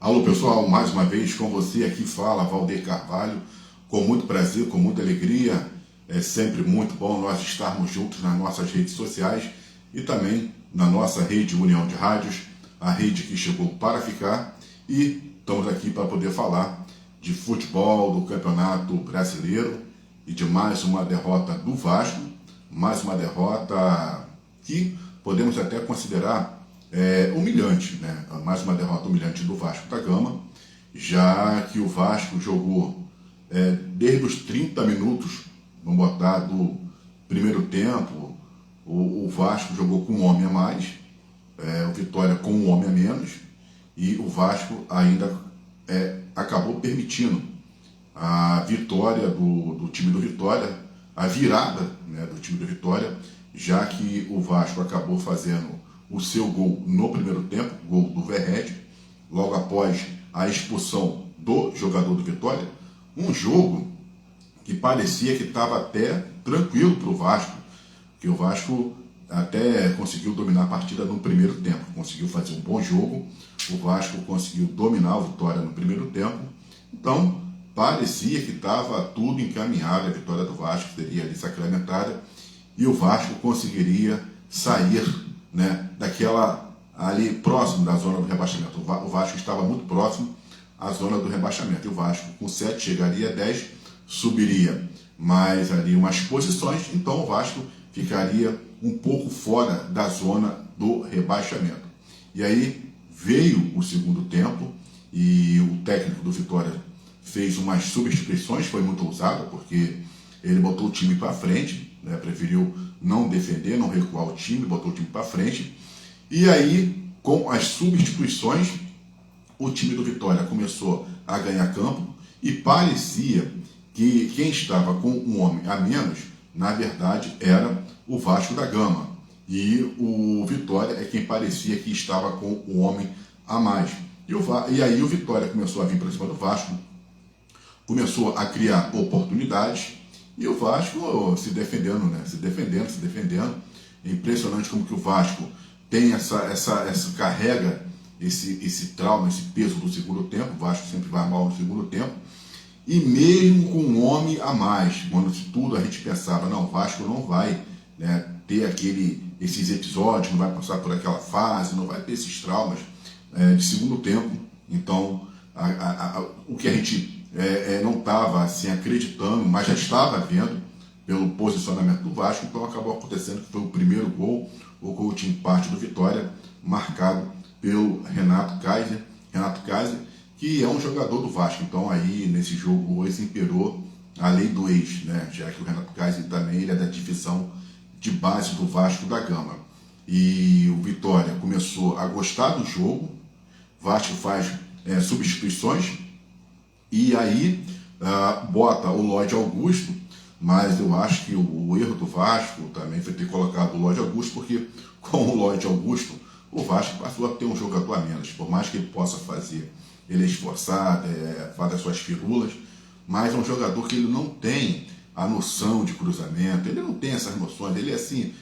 Alô pessoal, mais uma vez com você aqui fala Valdeir Carvalho, com muito prazer, com muita alegria, é sempre muito bom nós estarmos juntos nas nossas redes sociais e também na nossa rede União de Rádios, a rede que chegou para ficar, e estamos aqui para poder falar de futebol, do Campeonato Brasileiro e de mais uma derrota do Vasco, mais uma derrota que podemos até considerar humilhante, né? Mais uma derrota humilhante do Vasco da Gama, já que o Vasco jogou desde os 30 minutos, vamos botar, do primeiro tempo, o Vasco jogou com um homem a mais, o Vitória com um homem a menos, e o Vasco ainda acabou permitindo a vitória do time do Vitória, a virada, né, do time do Vitória, já que o Vasco acabou fazendo o seu gol no primeiro tempo, gol do Verred, logo após a expulsão do jogador do Vitória. Um jogo que parecia que estava até tranquilo para o Vasco, que o Vasco até conseguiu dominar a partida no primeiro tempo, conseguiu fazer um bom jogo, o Vasco conseguiu dominar o Vitória no primeiro tempo, então parecia que estava tudo encaminhado, a vitória do Vasco seria ali sacramentada e o Vasco conseguiria sair, né, daquela ali próximo da zona do rebaixamento. O Vasco estava muito próximo à zona do rebaixamento. E o Vasco com 7 chegaria a 10, subiria mais ali umas posições, então o Vasco ficaria um pouco fora da zona do rebaixamento. E aí veio o segundo tempo e o técnico do Vitória fez umas substituições, foi muito ousado, porque ele botou o time para frente, né, preferiu não defender, não recuar o time, botou o time para frente. E aí, com as substituições, o time do Vitória começou a ganhar campo e parecia que quem estava com um homem a menos, na verdade, era o Vasco da Gama. E o Vitória é quem parecia que estava com um homem a mais. E aí o Vitória começou a vir para cima do Vasco, começou a criar oportunidades, e o Vasco se defendendo, né? Se defendendo. É impressionante como que o Vasco tem essa carrega, esse trauma, esse peso do segundo tempo. O Vasco sempre vai mal no segundo tempo. E mesmo com um homem a mais, quando tudo a gente pensava, não, o Vasco não vai, né, ter esses episódios, não vai passar por aquela fase, não vai ter esses traumas de segundo tempo. Então, o que a gente não estava assim, acreditando, mas já estava vendo pelo posicionamento do Vasco, então acabou acontecendo que foi o primeiro gol, o gol de empate do Vitória, marcado pelo Renato Kaiser, que é um jogador do Vasco. Então aí nesse jogo hoje imperou a lei do ex, né? Já que o Renato Kaiser também ele é da divisão de base do Vasco da Gama. E o Vitória começou a gostar do jogo, o Vasco faz substituições, e aí bota o Lloyd Augusto, mas eu acho que o erro do Vasco também foi ter colocado o Lloyd Augusto, porque com o Lloyd Augusto, o Vasco passou a ter um jogador a menos, por mais que ele possa fazer, ele é esforçado, faz as suas firulas, mas é um jogador que ele não tem a noção de cruzamento, ele não tem essas noções, ele é assim,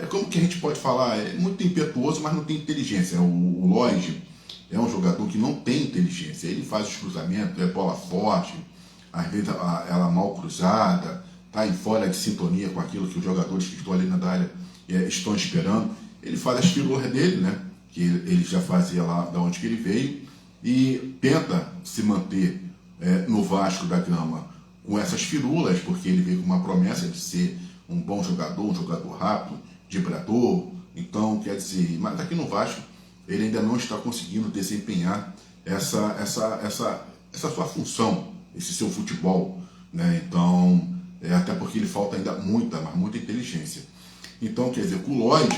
como que a gente pode falar, é muito impetuoso, mas não tem inteligência. O Lloyd é um jogador que não tem inteligência, ele faz os cruzamentos, é bola forte, às vezes ela mal cruzada, está em fora de sintonia com aquilo que os jogadores que estão ali na área estão esperando. Ele faz as firulas dele, né, que ele já fazia lá da onde que ele veio, e tenta se manter no Vasco da Gama com essas firulas, porque ele veio com uma promessa de ser um bom jogador, um jogador rápido, vibrador. Então, quer dizer, mas aqui no Vasco ele ainda não está conseguindo desempenhar essa sua função, esse seu futebol, né? Então, até porque ele falta ainda muita inteligência. Então, quer dizer, com o Lloyd,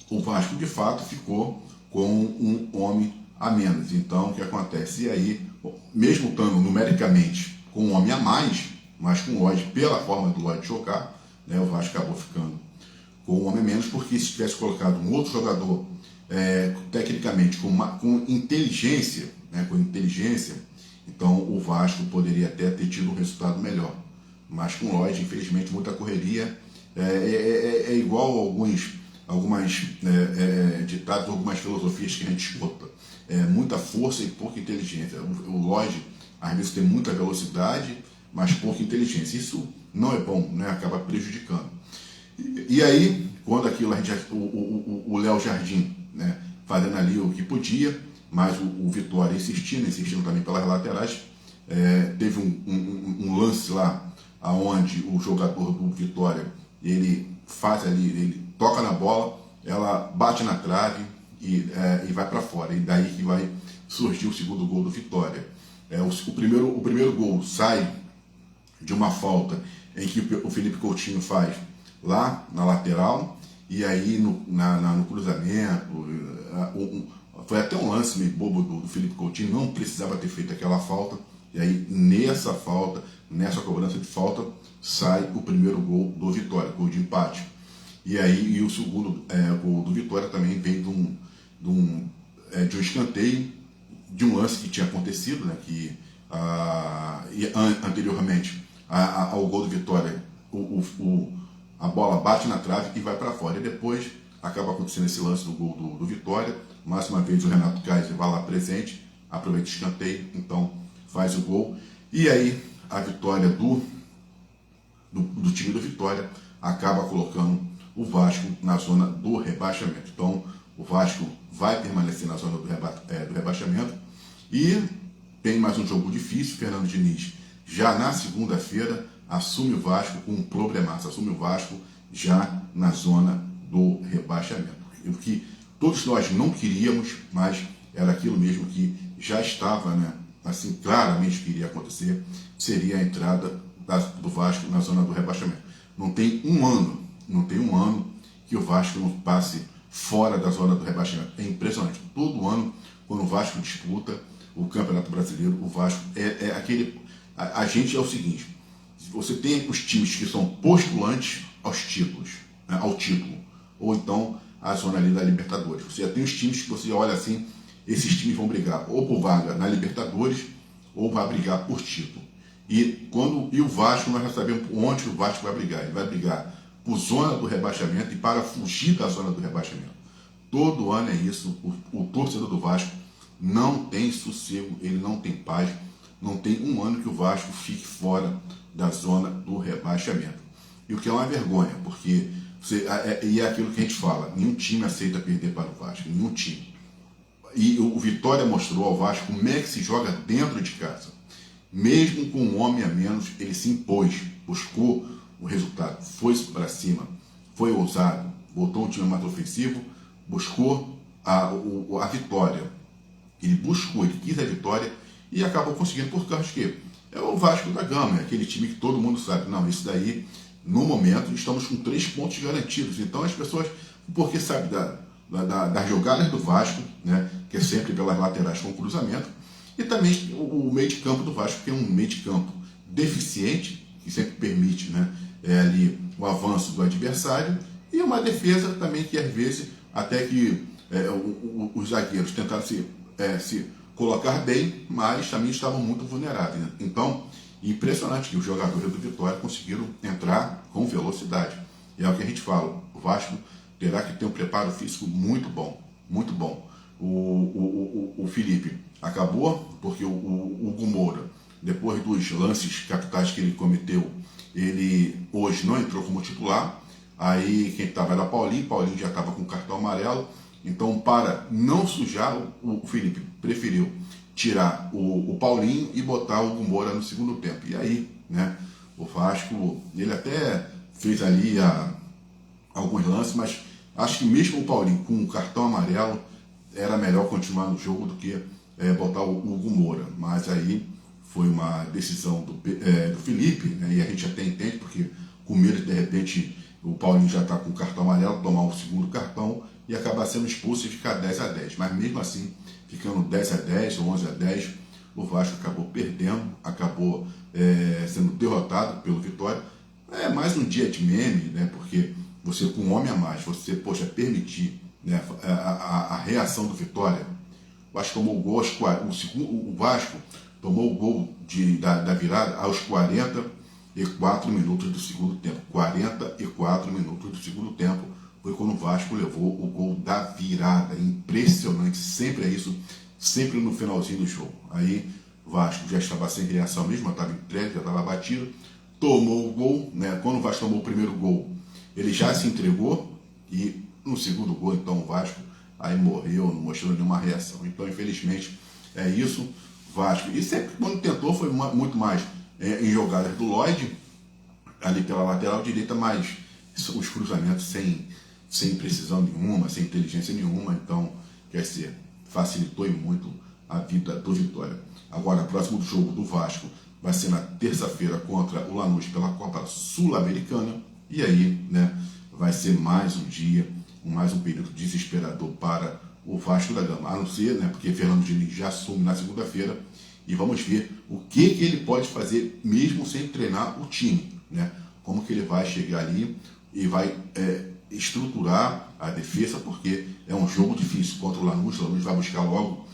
o Vasco de fato ficou com um homem a menos. Então, o que acontece? E aí, mesmo estando numericamente com um homem a mais, mas com o Lloyd, pela forma do Lloyd jogar, né, o Vasco acabou ficando com um homem a menos, porque se tivesse colocado um outro jogador tecnicamente com inteligência, né, então o Vasco poderia até ter tido um resultado melhor. Mas com o Lloyd, infelizmente, muita correria, igual algumas ditados, algumas filosofias que a gente escuta. muita força e pouca inteligência. O Lloyd, às vezes, tem muita velocidade, mas pouca inteligência. Isso não é bom, né? Acaba prejudicando. E aí, quando aquilo, o Léo Jardim, né, fazendo ali o que podia, mas o Vitória insistindo também pelas laterais, teve um lance lá, onde o jogador do Vitória, ele faz ali, ele toca na bola, ela bate na trave e vai para fora. E daí que vai surgir o segundo gol do Vitória. O primeiro gol sai de uma falta em que o Felipe Coutinho faz lá na lateral, e aí no cruzamento, foi até um lance meio bobo do Felipe Coutinho, não precisava ter feito aquela falta, e aí nessa cobrança de falta, sai o primeiro gol do Vitória, gol de empate. E aí o segundo gol do Vitória também vem de um escanteio, de um lance que tinha acontecido, né, que anteriormente ao gol do Vitória, a bola bate na trave e vai para fora. E depois acaba acontecendo esse lance do gol do Vitória. Mais uma vez o Renato Kaiser vai lá presente, aproveita o escanteio, então faz o gol. E aí a vitória do time do Vitória acaba colocando o Vasco na zona do rebaixamento. Então o Vasco vai permanecer na zona do rebaixamento. E tem mais um jogo difícil. Fernando Diniz, já na segunda-feira, assume o Vasco com um problemaço, assume o Vasco já na zona do rebaixamento. O que todos nós não queríamos, mas era aquilo mesmo que já estava, né, assim, claramente que iria acontecer, seria a entrada do Vasco na zona do rebaixamento. Não tem um ano que o Vasco não passe fora da zona do rebaixamento. É impressionante. Todo ano, quando o Vasco disputa o Campeonato Brasileiro, o Vasco aquele... A gente é o seguinte: você tem os times que são postulantes aos títulos, né, ao título, ou então a zona ali da Libertadores. Você já tem os times que você olha assim, esses times vão brigar ou por vaga na Libertadores, ou vai brigar por título. E o Vasco, nós já sabemos onde o Vasco vai brigar. Ele vai brigar por zona do rebaixamento e para fugir da zona do rebaixamento. Todo ano é isso. O torcedor do Vasco não tem sossego, ele não tem paz. Não tem um ano que o Vasco fique fora da zona do rebaixamento. E o que é uma vergonha, porque é aquilo que a gente fala: nenhum time aceita perder para o Vasco, nenhum time. E o Vitória mostrou ao Vasco como é que se joga dentro de casa. Mesmo com um homem a menos, ele se impôs, buscou o resultado, foi para cima, foi ousado, botou um time mais ofensivo, buscou a vitória. Ele quis a vitória e acabou conseguindo, por causa de quê? É o Vasco da Gama, é aquele time que todo mundo sabe, não, isso daí, no momento, estamos com 3 pontos garantidos. Então as pessoas, porque sabe das jogadas do Vasco, né, que é sempre pelas laterais com cruzamento, e também o meio de campo do Vasco, que é um meio de campo deficiente, que sempre permite, né, ali o avanço do adversário, e uma defesa também que às vezes, até que os zagueiros tentaram se colocar bem, mas também estavam muito vulneráveis, né? Então, impressionante que os jogadores do Vitória conseguiram entrar com velocidade. E é o que a gente fala: o Vasco terá que ter um preparo físico muito bom, muito bom. O Felipe acabou, porque o Hugo Moura, depois dos lances capitais que ele cometeu, ele hoje não entrou como titular. Aí quem estava era Paulinho já estava com cartão amarelo. Então, para não sujar, o Felipe preferiu tirar o Paulinho e botar o Hugo Moura no segundo tempo. E aí, né, o Vasco, ele até fez ali alguns lances, mas acho que mesmo o Paulinho com o cartão amarelo, era melhor continuar no jogo do que botar o Hugo Moura. Mas aí foi uma decisão do Felipe, né, e a gente até entende, porque com medo de repente o Paulinho já está com o cartão amarelo, tomar o segundo cartão e acabar sendo expulso e ficar 10-10. Mas mesmo assim, ficando 10-10 ou 11-10, o Vasco acabou perdendo, acabou sendo derrotado pelo Vitória. É mais um dia de meme, né? Porque você, com um homem a mais, você, permitir, né, a reação do Vitória. O Vasco tomou o gol o Vasco tomou o gol da virada aos 44 minutos do segundo tempo. 44 minutos do segundo tempo foi quando o Vasco levou o gol da virada. Impressionante, sempre é isso. sempre no finalzinho do jogo. Aí o Vasco já estava sem reação mesmo, estava entregue, já estava batido, tomou o gol, né? Quando o Vasco tomou o primeiro gol, ele já se entregou, e no segundo gol, então, o Vasco aí morreu, não mostrou nenhuma reação. Então, infelizmente, é isso. Vasco, e sempre quando tentou foi muito mais em jogadas do Lloyd, ali pela lateral direita, mas os cruzamentos sem precisão nenhuma, sem inteligência nenhuma. Então, quer dizer, facilitou muito a vida do Vitória. Agora, próximo jogo do Vasco vai ser na terça-feira contra o Lanús pela Copa Sul-Americana, e aí, né, vai ser mais um dia, mais um período desesperador para o Vasco da Gama, a não ser, né, porque Fernando Diniz já assume na segunda-feira, e vamos ver o que ele pode fazer mesmo sem treinar o time, né? Como que ele vai chegar ali e vai estruturar a defesa, porque é um jogo difícil contra o Lanús vai buscar logo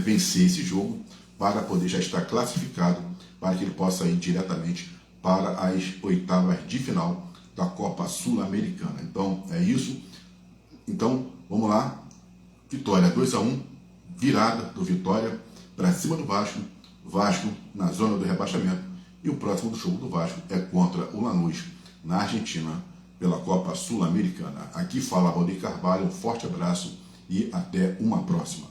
vencer esse jogo para poder já estar classificado, para que ele possa ir diretamente para as oitavas de final da Copa Sul-Americana. Então, é isso. Então, vamos lá. Vitória 2-1, virada do Vitória para cima do Vasco. Vasco na zona do rebaixamento. E o próximo do jogo do Vasco é contra o Lanús, na Argentina, pela Copa Sul-Americana. Aqui fala Valdir Carvalho, um forte abraço e até uma próxima.